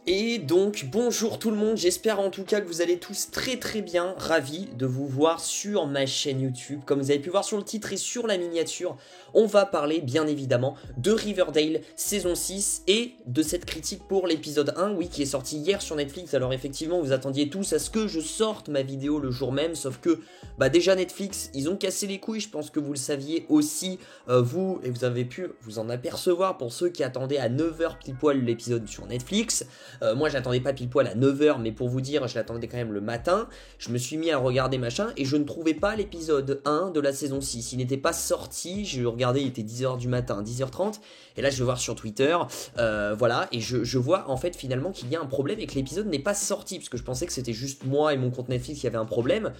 Et donc bonjour tout le monde, j'espère en tout cas que vous allez tous très très bien, ravi de vous voir sur ma chaîne YouTube. Comme vous avez pu voir sur le titre et sur la miniature, on va parler bien évidemment de Riverdale saison 6 et de cette critique pour l'épisode 1, oui, qui est sorti hier sur Netflix. Alors effectivement vous attendiez tous à ce que je sorte ma vidéo le jour même, sauf que déjà Netflix, ils ont cassé les couilles, je pense que vous le saviez aussi vous, et vous avez pu vous en apercevoir pour ceux qui attendaient à 9h pile poil l'épisode sur Netflix. Moi j'attendais pas pile poil à 9h, mais pour vous dire je l'attendais quand même le matin. Je me suis mis à regarder machin et je ne trouvais pas l'épisode 1 de la saison 6. Il n'était pas sorti, je regardais, il était 10h du matin, 10h30. Et là je vais voir sur Twitter, voilà, et je vois en fait finalement qu'il y a un problème et que l'épisode n'est pas sorti. Parce que je pensais que c'était juste moi et mon compte Netflix qui avait un problème.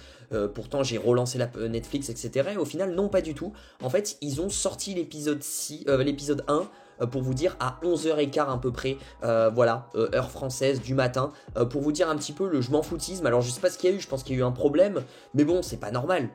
Pourtant j'ai relancé la Netflix, etc. Et au final non, pas du tout. En fait ils ont sorti l'épisode 1 pour vous dire à 11h15 à peu près, voilà, heure française du matin, pour vous dire un petit peu le je m'en foutisme. Alors je sais pas ce qu'il y a eu, je pense qu'il y a eu un problème, mais bon c'est pas normal,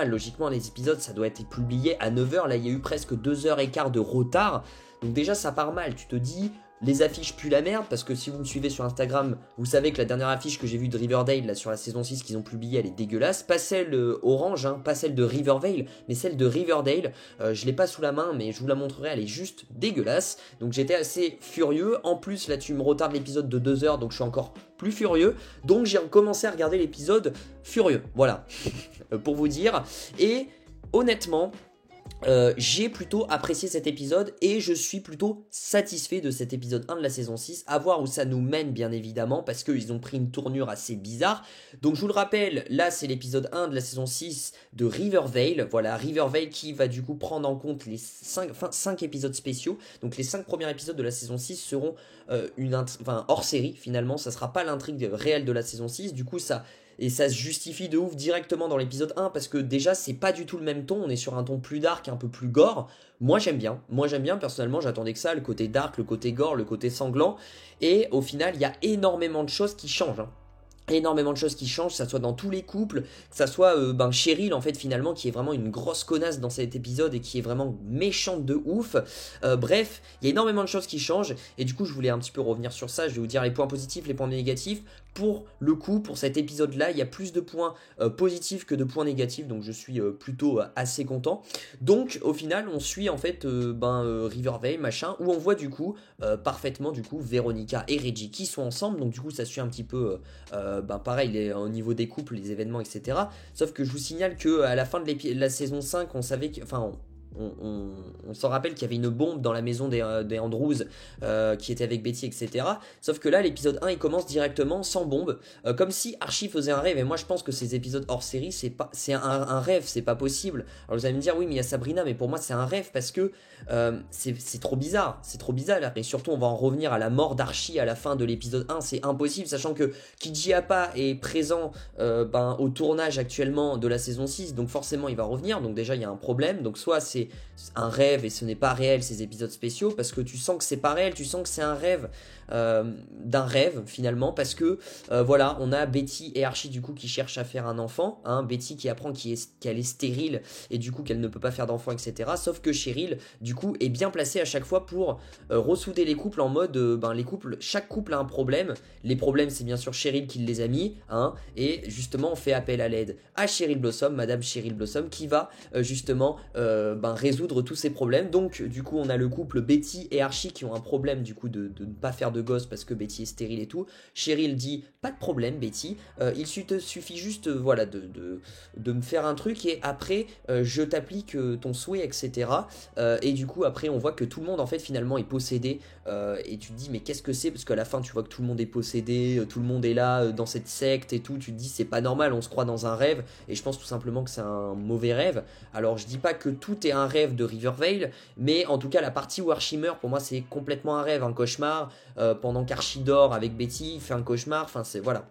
logiquement les épisodes ça doit être publié à 9h, là il y a eu presque 2h15 de retard, donc déjà ça part mal, tu te dis... Les affiches puent la merde, parce que si vous me suivez sur Instagram, vous savez que la dernière affiche que j'ai vue de Riverdale, là sur la saison 6 qu'ils ont publiée, elle est dégueulasse. Pas celle orange, hein, pas celle de Rivervale, mais celle de Riverdale. Je l'ai pas sous la main, mais je vous la montrerai, elle est juste dégueulasse. Donc j'étais assez furieux. En plus, là tu me retardes l'épisode de 2 heures, donc je suis encore plus furieux. Donc j'ai commencé à regarder l'épisode furieux, voilà, pour vous dire. Et honnêtement... j'ai plutôt apprécié cet épisode et je suis plutôt satisfait de cet épisode 1 de la saison 6, à voir où ça nous mène bien évidemment, parce qu'ils ont pris une tournure assez bizarre. Donc je vous le rappelle, là c'est l'épisode 1 de la saison 6 de Riverdale, voilà, Riverdale qui va du coup prendre en compte les 5 épisodes spéciaux. Donc les 5 premiers épisodes de la saison 6 seront hors série finalement, ça sera pas l'intrigue réelle de la saison 6, du coup ça... Et ça se justifie de ouf directement dans l'épisode 1 parce que déjà c'est pas du tout le même ton, on est sur un ton plus dark, un peu plus gore. Moi j'aime bien, personnellement j'attendais que ça, le côté dark, le côté gore, le côté sanglant. Et au final il y a énormément de choses qui changent, hein. Énormément de choses qui changent, que ça soit dans tous les couples, que ça soit Cheryl en fait finalement qui est vraiment une grosse connasse dans cet épisode et qui est vraiment méchante de ouf. Bref, il y a énormément de choses qui changent et du coup je voulais un petit peu revenir sur ça, je vais vous dire les points positifs, les points négatifs. Pour le coup, pour cet épisode là, il y a plus de points positifs que de points négatifs, donc je suis plutôt assez content. Donc au final on suit en fait Riverdale machin, où on voit du coup parfaitement du coup Veronica et Reggie qui sont ensemble, donc du coup ça suit un petit peu pareil au niveau des couples, les événements, etc. Sauf que je vous signale que à la fin de la saison 5, on savait que... Enfin, on s'en rappelle qu'il y avait une bombe dans la maison des Andrews qui était avec Betty, etc. Sauf que là, l'épisode 1, il commence directement sans bombe, comme si Archie faisait un rêve. Et moi, je pense que ces épisodes hors série, c'est un rêve, c'est pas possible. Alors vous allez me dire, oui, mais il y a Sabrina, mais pour moi, c'est un rêve parce que c'est trop bizarre. C'est trop bizarre. Et surtout, on va en revenir à la mort d'Archie à la fin de l'épisode 1. C'est impossible, sachant que Kijiapa est présent au tournage actuellement de la saison 6. Donc forcément, il va revenir. Donc déjà, il y a un problème. Donc soit c'est un rêve et ce n'est pas réel ces épisodes spéciaux, parce que tu sens que c'est pas réel, tu sens que c'est un rêve d'un rêve finalement, parce que voilà, on a Betty et Archie du coup qui cherchent à faire un enfant, hein, Betty qui apprend qu'elle est stérile et du coup qu'elle ne peut pas faire d'enfant, etc. Sauf que Cheryl du coup est bien placée à chaque fois pour ressouder les couples en mode les couples, chaque couple a un problème, les problèmes c'est bien sûr Cheryl qui les a mis, hein, et justement on fait appel à l'aide à Cheryl Blossom, Madame Cheryl Blossom, qui va justement résoudre tous ces problèmes. Donc du coup on a le couple Betty et Archie qui ont un problème du coup de ne pas faire de gosse parce que Betty est stérile et tout. Cheryl dit pas de problème Betty, il te suffit juste voilà de me faire un truc et après je t'applique ton souhait, etc. Et du coup après on voit que tout le monde en fait finalement est possédé, et tu te dis mais qu'est-ce que c'est, parce qu'à la fin tu vois que tout le monde est possédé, tout le monde est là dans cette secte et tout, tu te dis c'est pas normal, on se croit dans un rêve, et je pense tout simplement que c'est un mauvais rêve. Alors je dis pas que tout est un rêve de Riverdale, mais en tout cas la partie où Archie meurt pour moi c'est complètement un rêve, un cauchemar, pendant qu'Archie dort avec Betty, il fait un cauchemar, enfin c'est voilà.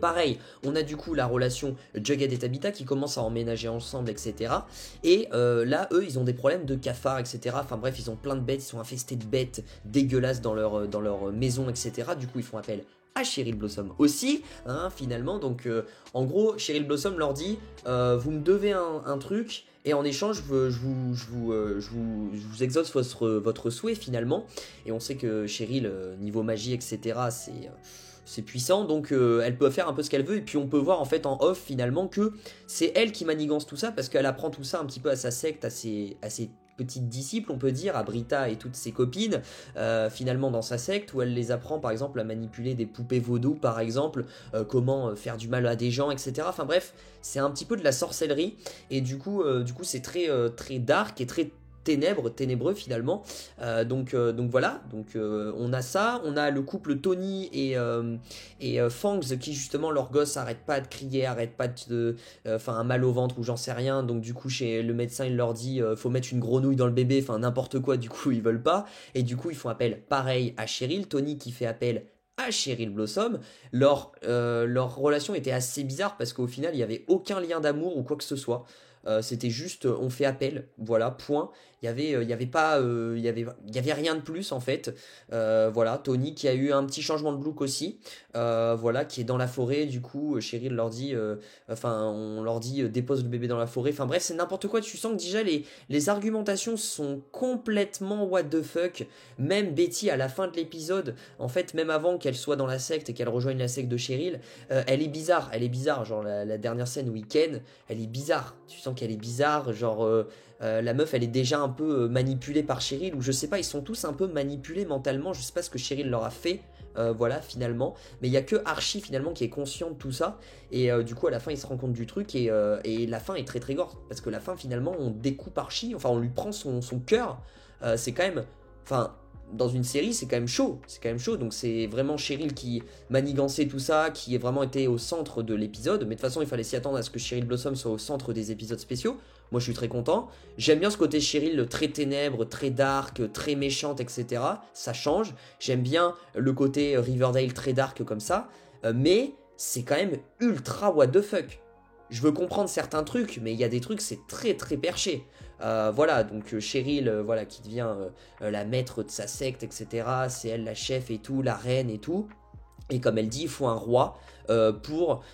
Pareil, on a du coup la relation Jughead et Tabitha qui commencent à emménager ensemble, etc. Et là, eux, ils ont des problèmes de cafards, etc. Enfin bref, ils ont plein de bêtes, ils sont infestés de bêtes dégueulasses dans leur maison, etc. Du coup, ils font appel à Cheryl Blossom aussi, hein, finalement. Donc en gros, Cheryl Blossom leur dit vous me devez un truc, et en échange, je vous exauce votre souhait finalement. Et on sait que Cheryl, niveau magie, etc., c'est puissant, donc elle peut faire un peu ce qu'elle veut. Et puis on peut voir en fait en off finalement que c'est elle qui manigance tout ça, parce qu'elle apprend tout ça un petit peu à sa secte, à ses petites disciples, on peut dire, à Brita et toutes ses copines, finalement dans sa secte, où elle les apprend par exemple à manipuler des poupées vaudou par exemple, comment faire du mal à des gens, etc. Enfin bref, c'est un petit peu de la sorcellerie, et du coup c'est très dark et très ténébreux finalement. Donc voilà, on a ça, on a le couple Tony et Fangs, qui justement leur gosse arrête pas de crier, arrête pas de un mal au ventre ou j'en sais rien, donc du coup chez le médecin il leur dit faut mettre une grenouille dans le bébé, enfin n'importe quoi, du coup ils veulent pas, et du coup ils font appel pareil à Cheryl, Tony qui fait appel à Cheryl Blossom. Leur relation était assez bizarre, parce qu'au final il n'y avait aucun lien d'amour ou quoi que ce soit. C'était juste on fait appel, voilà, point. Il y avait pas il y avait rien de plus en fait. Voilà, Tony qui a eu un petit changement de look aussi, voilà, qui est dans la forêt. Du coup Cheryl leur dit on leur dit dépose le bébé dans la forêt. Enfin bref, c'est n'importe quoi. Tu sens que déjà les argumentations sont complètement what the fuck. Même Betty à la fin de l'épisode, en fait, même avant qu'elle soit dans la secte et qu'elle rejoigne la secte de Cheryl, elle est bizarre, genre la dernière scène week-end, elle est bizarre. Tu sens qu'elle est bizarre, genre la meuf elle est déjà un peu manipulée par Cheryl, ou je sais pas, ils sont tous un peu manipulés mentalement, je sais pas ce que Cheryl leur a fait, voilà, finalement, mais il y a que Archie finalement qui est conscient de tout ça, et du coup à la fin il se rend compte du truc, et la fin est très très gore, parce que la fin finalement on découpe Archie, enfin on lui prend son cœur, c'est quand même, enfin dans une série c'est quand même chaud, donc c'est vraiment Cheryl qui manigançait tout ça, qui est vraiment été au centre de l'épisode, mais de toute façon il fallait s'y attendre à ce que Cheryl Blossom soit au centre des épisodes spéciaux. Moi je suis très content, j'aime bien ce côté Cheryl très ténèbres, très dark, très méchante, etc. Ça change, j'aime bien le côté Riverdale très dark comme ça, mais c'est quand même ultra what the fuck. Je veux comprendre certains trucs, mais il y a des trucs c'est très très perché. Voilà, donc Cheryl, voilà, qui devient la maître de sa secte, etc. C'est elle la chef et tout, la reine et tout. Et comme elle dit, il faut un roi pour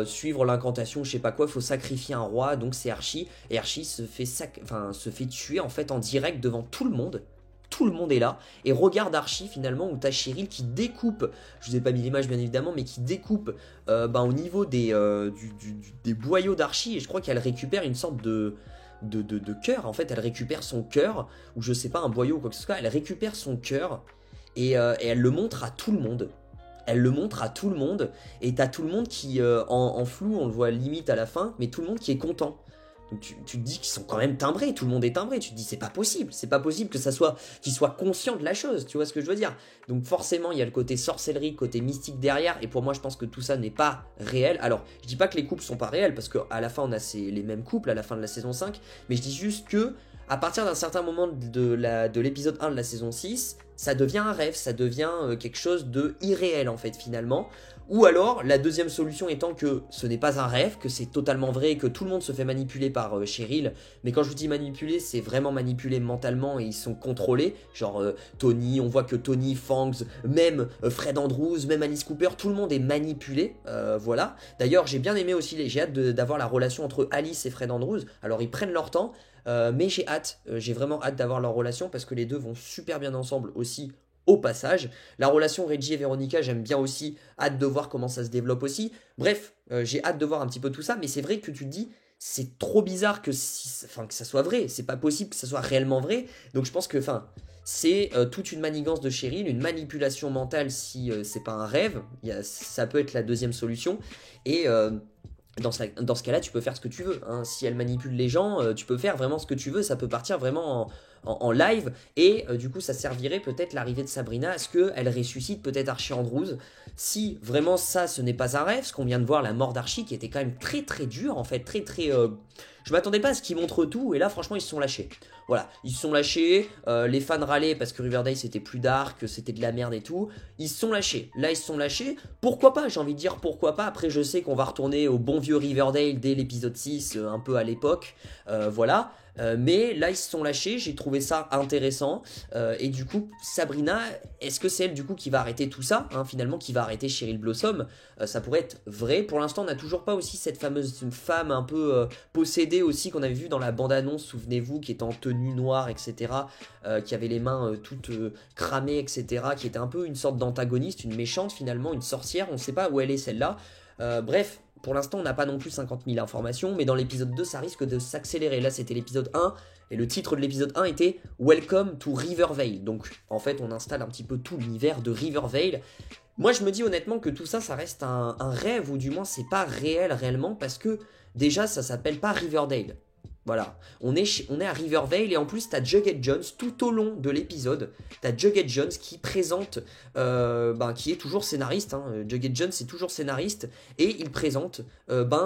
suivre l'incantation, je sais pas quoi, il faut sacrifier un roi, donc c'est Archie. Et Archie se fait tuer en fait en direct devant tout le monde. Tout le monde est là, et regarde Archie finalement, où t'as Cheryl qui découpe, je vous ai pas mis l'image bien évidemment, mais qui découpe au niveau des boyaux d'Archie, et je crois qu'elle récupère une sorte de cœur, en fait elle récupère son cœur, ou je sais pas, un boyau ou quoi que ce soit, elle récupère son cœur, et elle le montre à tout le monde. Elle le montre à tout le monde, et t'as tout le monde qui, en flou, on le voit limite à la fin, mais tout le monde qui est content. Donc tu te dis qu'ils sont quand même timbrés, tout le monde est timbré, tu te dis c'est pas possible que ça soit, qu'ils soient conscients de la chose, tu vois ce que je veux dire. Donc forcément il y a le côté sorcellerie, côté mystique derrière, et pour moi je pense que tout ça n'est pas réel. Alors je dis pas que les couples sont pas réels, parce qu'à la fin on a les mêmes couples à la fin de la saison 5, mais je dis juste que à partir d'un certain moment de l'épisode 1 de la saison 6, ça devient un rêve, ça devient quelque chose de irréel en fait finalement. Ou alors, la deuxième solution étant que ce n'est pas un rêve, que c'est totalement vrai, que tout le monde se fait manipuler par Cheryl. Mais quand je vous dis manipuler, c'est vraiment manipuler mentalement, et ils sont contrôlés. Genre Tony, on voit que Tony, Fangs, même Fred Andrews, même Alice Cooper, tout le monde est manipulé. Voilà. D'ailleurs, j'ai bien aimé aussi, j'ai hâte d'avoir la relation entre Alice et Fred Andrews. Alors, ils prennent leur temps, mais j'ai vraiment hâte d'avoir leur relation, parce que les deux vont super bien ensemble aussi. Au passage, la relation Reggie et Veronica, j'aime bien aussi, hâte de voir comment ça se développe aussi. Bref, j'ai hâte de voir un petit peu tout ça, mais c'est vrai que tu te dis, c'est trop bizarre que ça soit vrai, c'est pas possible que ça soit réellement vrai. Donc je pense que c'est toute une manigance de Cheryl, une manipulation mentale si c'est pas un rêve, ça peut être la deuxième solution. Et dans ce cas-là, tu peux faire ce que tu veux, hein. Si elle manipule les gens, tu peux faire vraiment ce que tu veux, ça peut partir vraiment en live, et du coup ça servirait peut-être l'arrivée de Sabrina à ce qu'elle ressuscite peut-être Archie Andrews, si vraiment ça ce n'est pas un rêve, ce qu'on vient de voir, la mort d'Archie qui était quand même très très dure en fait, très très Je m'attendais pas à ce qu'ils montrent tout, et là franchement ils se sont lâchés. Voilà, ils se sont lâchés, les fans râlaient parce que Riverdale c'était plus dark, que c'était de la merde et tout. Ils se sont lâchés, là ils se sont lâchés, pourquoi pas, j'ai envie de dire pourquoi pas. Après je sais qu'on va retourner au bon vieux Riverdale dès l'épisode 6, un peu à l'époque, voilà. Mais là ils se sont lâchés, j'ai trouvé ça intéressant, et du coup Sabrina, est-ce que c'est elle du coup qui va arrêter tout ça, hein, finalement qui va arrêter Cheryl Blossom? Ça pourrait être vrai. Pour l'instant on n'a toujours pas aussi cette fameuse femme un peu possédée aussi qu'on avait vu dans la bande-annonce, souvenez-vous, qui était en tenue noire, etc., qui avait les mains toutes cramées, etc., qui était un peu une sorte d'antagoniste, une méchante finalement, une sorcière, on ne sait pas où elle est celle-là. Bref, pour l'instant, on n'a pas non plus 50 000 informations, mais dans l'épisode 2, ça risque de s'accélérer. Là, c'était l'épisode 1, et le titre de l'épisode 1 était Welcome to Rivervale. Donc, en fait, on installe un petit peu tout l'univers de Rivervale. Moi, je me dis honnêtement que tout ça, ça reste un rêve, ou du moins, c'est pas réel réellement, parce que déjà, ça s'appelle pas Riverdale. Voilà, on est à Rivervale, et en plus t'as Jughead Jones tout au long de l'épisode. T'as Jughead Jones qui présente, qui est toujours scénariste, hein. Jughead Jones est toujours scénariste, et il présente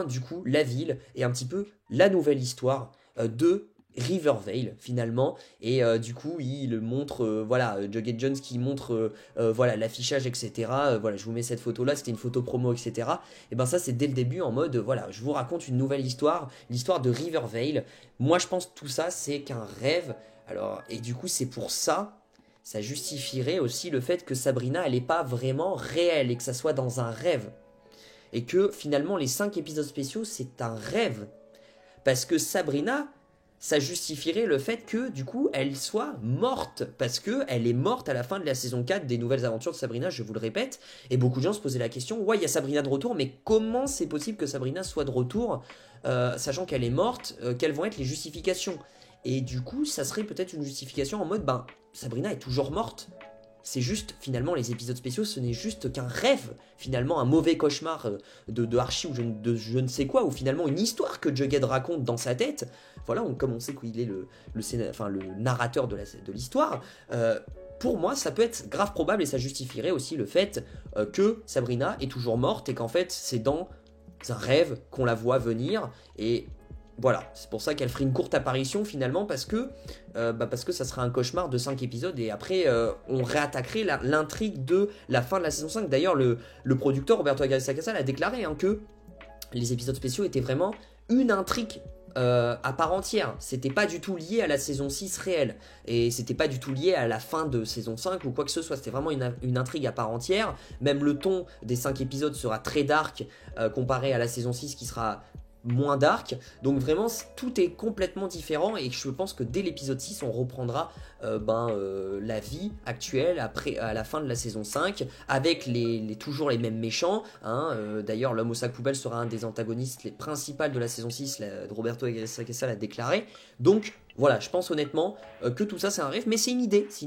du coup la ville et un petit peu la nouvelle histoire de Rivervale finalement. Et du coup il montre, Jughead Jones qui montre voilà l'affichage, etc. Voilà, je vous mets cette photo là, c'était une photo promo, etc. Et ben ça c'est dès le début en mode voilà, je vous raconte une nouvelle histoire, l'histoire de Rivervale. Moi je pense que tout ça c'est qu'un rêve. Alors, et du coup c'est pour ça, ça justifierait aussi le fait que Sabrina elle est pas vraiment réelle, et que ça soit dans un rêve, et que finalement les 5 épisodes spéciaux c'est un rêve, parce que Sabrina, ça justifierait le fait que, du coup, elle soit morte. Parce que elle est morte à la fin de la saison 4 des Nouvelles Aventures de Sabrina, je vous le répète. Et beaucoup de gens se posaient la question, ouais, il y a Sabrina de retour, mais comment c'est possible que Sabrina soit de retour, sachant qu'elle est morte, quelles vont être les justifications? Et du coup, ça serait peut-être une justification en mode, Sabrina est toujours morte. C'est juste, finalement, les épisodes spéciaux, ce n'est juste qu'un rêve, finalement, un mauvais cauchemar de Archie ou de je ne sais quoi, ou finalement une histoire que Jughead raconte dans sa tête. Voilà, comme on sait qu'il est le narrateur de l'histoire, pour moi, ça peut être grave probable, et ça justifierait aussi le fait que Sabrina est toujours morte, et qu'en fait, c'est dans un rêve qu'on la voit venir, et voilà, c'est pour ça qu'elle ferait une courte apparition finalement, parce que ça serait un cauchemar de 5 épisodes, et après on réattaquerait l'intrigue de la fin de la saison 5. D'ailleurs, le producteur Roberto Aguirre-Sacasa a déclaré que les épisodes spéciaux étaient vraiment une intrigue à part entière. C'était pas du tout lié à la saison 6 réelle, et c'était pas du tout lié à la fin de saison 5 ou quoi que ce soit. C'était vraiment une intrigue à part entière. Même le ton des 5 épisodes sera très dark comparé à la saison 6 qui sera moins dark. Donc vraiment tout est complètement différent, et je pense que dès l'épisode 6 on reprendra la vie actuelle après, à la fin de la saison 5, avec toujours les mêmes méchants, hein. D'ailleurs l'homme au sac poubelle sera un des antagonistes les principaux de la saison 6, Roberto Aguirre-Sacasa l'a déclaré. Donc voilà, je pense honnêtement que tout ça c'est un rêve, mais c'est une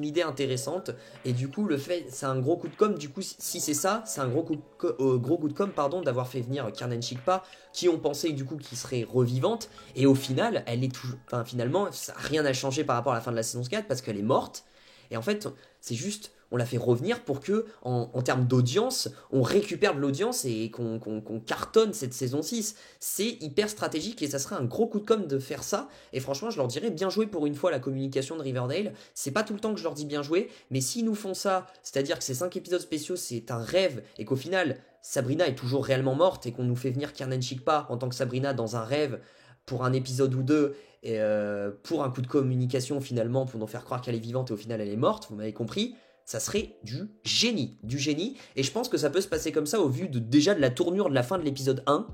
idée intéressante, et du coup le fait, c'est un gros coup de com'. Du coup si c'est ça, c'est un gros coup de com', pardon, d'avoir fait venir Kiernan Shipka, qui ont pensé du coup qu'il serait revivante, et au final elle est toujours, finalement rien n'a changé par rapport à la fin de la saison 4 parce qu'elle est morte, et en fait c'est juste on la fait revenir pour que en termes d'audience on récupère de l'audience, et qu'on cartonne cette saison 6. C'est hyper stratégique, et ça serait un gros coup de com' de faire ça, et franchement je leur dirais bien joué pour une fois la communication de Riverdale. C'est pas tout le temps que je leur dis bien joué, mais s'ils nous font ça, c'est-à-dire que ces 5 épisodes spéciaux c'est un rêve, et qu'au final Sabrina est toujours réellement morte, et qu'on nous fait venir Kiernan Shipka en tant que Sabrina dans un rêve pour un épisode ou deux, et pour un coup de communication finalement, pour nous faire croire qu'elle est vivante et au final elle est morte, vous m'avez compris, ça serait du génie, et je pense que ça peut se passer comme ça au vu déjà de la tournure de la fin de l'épisode 1.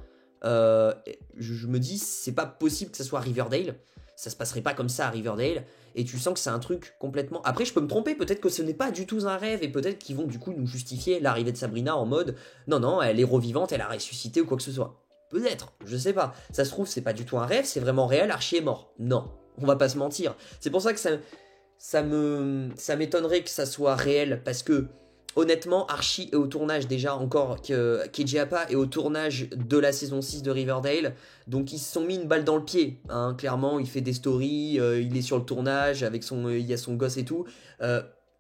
Je me dis, c'est pas possible que ça soit Riverdale, ça se passerait pas comme ça à Riverdale, et tu sens que c'est un truc complètement... Après je peux me tromper, peut-être que ce n'est pas du tout un rêve, et peut-être qu'ils vont du coup nous justifier l'arrivée de Sabrina en mode non, elle est revivante, elle a ressuscité ou quoi que ce soit. Peut-être, je sais pas. Ça se trouve, c'est pas du tout un rêve, c'est vraiment réel, Archie est mort. Non, on va pas se mentir. C'est pour ça que ça m'étonnerait que ça soit réel, parce que honnêtement, Archie est au tournage déjà, encore que KJ Apa est au tournage de la saison 6 de Riverdale, donc ils se sont mis une balle dans le pied, hein. Clairement, il fait des stories, il est sur le tournage, il y a son gosse et tout,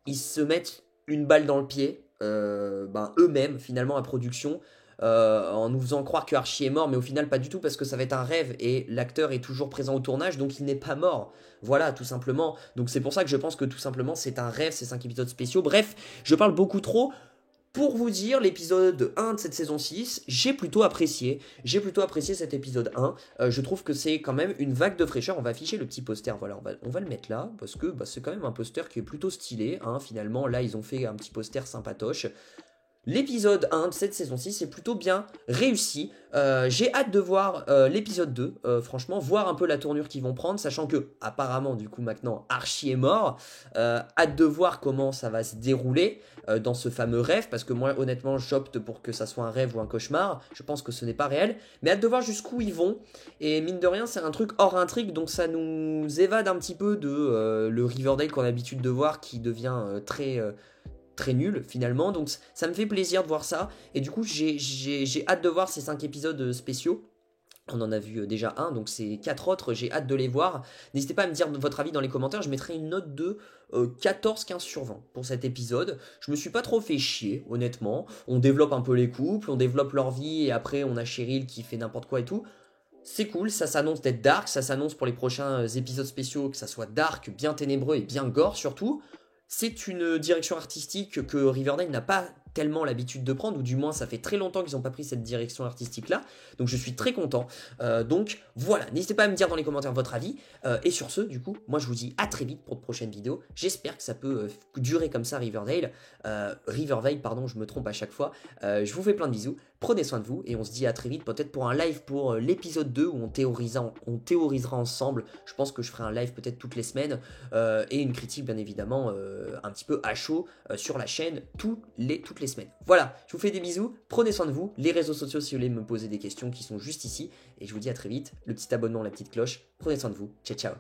ils se mettent une balle dans le pied, eux-mêmes, finalement, à production, en nous faisant croire que Archie est mort, mais au final pas du tout parce que ça va être un rêve et l'acteur est toujours présent au tournage, donc il n'est pas mort. Voilà, tout simplement. Donc c'est pour ça que je pense que tout simplement c'est un rêve, ces 5 épisodes spéciaux. Bref, je parle beaucoup trop. Pour vous dire, l'épisode 1 de cette saison 6, j'ai plutôt apprécié. J'ai plutôt apprécié cet épisode 1. Je trouve que c'est quand même une vague de fraîcheur. On va afficher le petit poster, voilà, on va le mettre là, parce que c'est quand même un poster qui est plutôt stylé. Hein, finalement, là, ils ont fait un petit poster sympatoche. L'épisode 1 de cette saison 6 est plutôt bien réussi. J'ai hâte de voir l'épisode 2, franchement, voir un peu la tournure qu'ils vont prendre, sachant que, apparemment, du coup, maintenant, Archie est mort. Hâte de voir comment ça va se dérouler dans ce fameux rêve, parce que moi, honnêtement, j'opte pour que ça soit un rêve ou un cauchemar. Je pense que ce n'est pas réel, mais hâte de voir jusqu'où ils vont. Et mine de rien, c'est un truc hors intrigue, donc ça nous évade un petit peu de le Riverdale qu'on a l'habitude de voir, qui devient très nul finalement, donc ça me fait plaisir de voir ça, et du coup j'ai hâte de voir ces 5 épisodes spéciaux. On en a vu déjà un, donc ces 4 autres, j'ai hâte de les voir. N'hésitez pas à me dire votre avis dans les commentaires, je mettrai une note de 14-15 sur 20 pour cet épisode. Je me suis pas trop fait chier, honnêtement. On développe un peu les couples, on développe leur vie, et après on a Cheryl qui fait n'importe quoi et tout. C'est cool, ça s'annonce d'être dark, ça s'annonce pour les prochains épisodes spéciaux que ça soit dark, bien ténébreux et bien gore surtout. C'est une direction artistique que Riverdale n'a pas tellement l'habitude de prendre, ou du moins ça fait très longtemps qu'ils n'ont pas pris cette direction artistique là, donc je suis très content. Donc voilà, n'hésitez pas à me dire dans les commentaires votre avis, et sur ce, du coup, moi je vous dis à très vite pour de prochaines vidéos. J'espère que ça peut durer comme ça Riverdale, pardon, je me trompe à chaque fois. Je vous fais plein de bisous, prenez soin de vous, et on se dit à très vite, peut-être pour un live pour l'épisode 2 où on théorisera ensemble. Je pense que je ferai un live peut-être toutes les semaines, et une critique bien évidemment un petit peu à chaud sur la chaîne toutes les semaines. Voilà, je vous fais des bisous, prenez soin de vous, les réseaux sociaux si vous voulez me poser des questions qui sont juste ici, et je vous dis à très vite, le petit abonnement, la petite cloche, prenez soin de vous, ciao ciao.